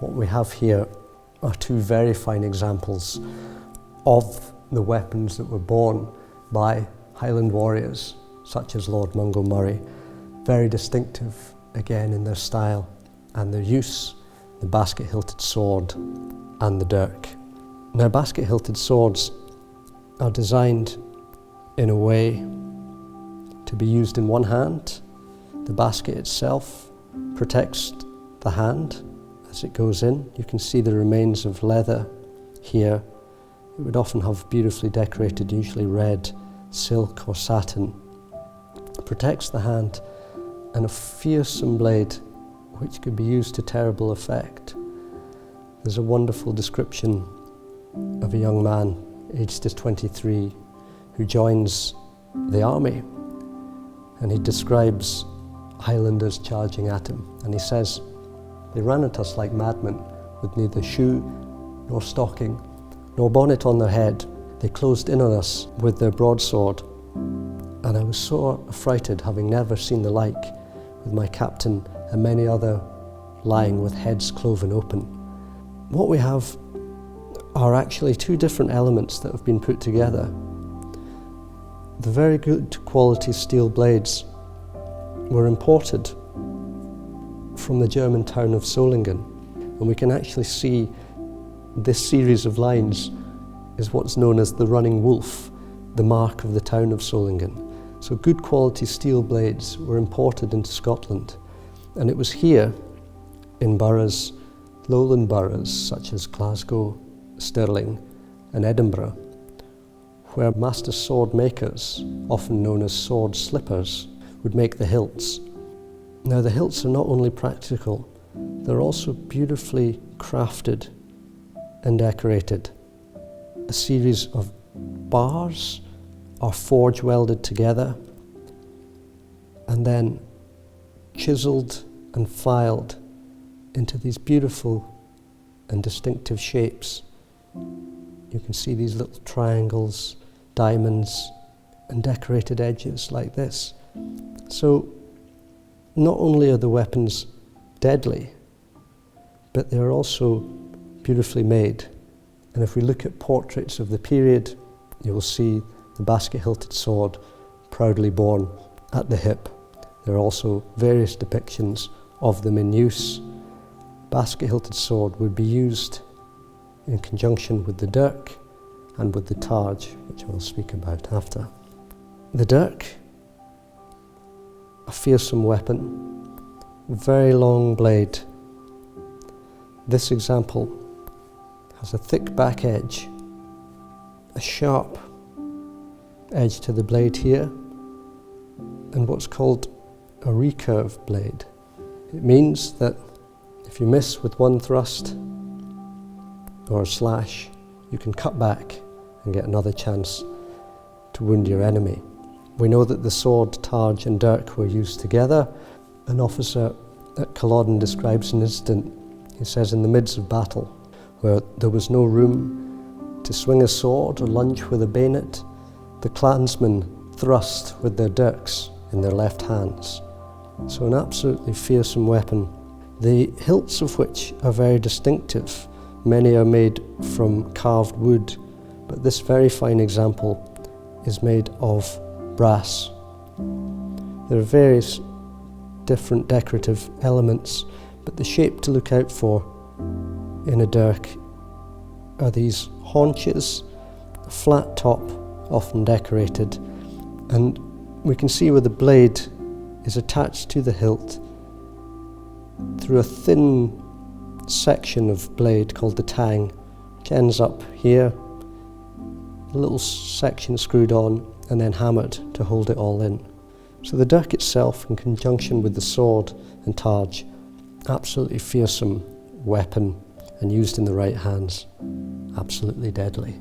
What we have here are two very fine examples of the weapons that were borne by Highland warriors, such as Lord Mungo Murray. Very distinctive, again, in their style and their use, the basket-hilted sword and the dirk. Now, basket-hilted swords are designed in a way to be used in one hand. The basket itself protects the hand as it goes in. You can see the remains of leather here. It would often have beautifully decorated, usually red silk or satin. It protects the hand, and a fearsome blade which could be used to terrible effect. There's a wonderful description of a young man, aged just 23, who joins the army, and he describes Highlanders charging at him, and he says, "They ran at us like madmen, with neither shoe nor stocking, nor bonnet on their head. They closed in on us with their broadsword, and I was sore affrighted, having never seen the like, with my captain and many other lying with heads cloven open." What we have are actually two different elements that have been put together. The very good quality steel blades were imported from the German town of Solingen, and we can actually see this series of lines is what's known as the running wolf, the mark of the town of Solingen. So good quality steel blades were imported into Scotland, and it was here in boroughs, lowland boroughs such as Glasgow, Stirling and Edinburgh, where master sword makers, often known as sword slippers, would make the hilts. Now, the hilts are not only practical, they're also beautifully crafted and decorated. A series of bars are forge welded together and then chiseled and filed into these beautiful and distinctive shapes. You can see these little triangles, diamonds, and decorated edges like this. So not only are the weapons deadly, but they're also beautifully made. And if we look at portraits of the period, you will see the basket-hilted sword proudly borne at the hip. There are also various depictions of them in use. Basket-hilted sword would be used in conjunction with the dirk and with the targe, which we'll speak about after. The dirk, a fearsome weapon, very long blade. This example has a thick back edge, a sharp edge to the blade here, and what's called a recurve blade. It means that if you miss with one thrust or a slash, you can cut back and get another chance to wound your enemy. We know that the sword, targe and dirk were used together. An officer at Culloden describes an incident. He says, in the midst of battle, where there was no room to swing a sword or lunge with a bayonet, the clansmen thrust with their dirks in their left hands. So an absolutely fearsome weapon, the hilts of which are very distinctive. Many are made from carved wood, but this very fine example is made of brass. There are various different decorative elements, but the shape to look out for in a dirk are these haunches, a flat top, often decorated, and we can see where the blade is attached to the hilt through a thin section of blade called the tang, which ends up here, a little section screwed on and then hammered to hold it all in. So the dirk itself, in conjunction with the sword and targe, absolutely fearsome weapon, and used in the right hands, absolutely deadly.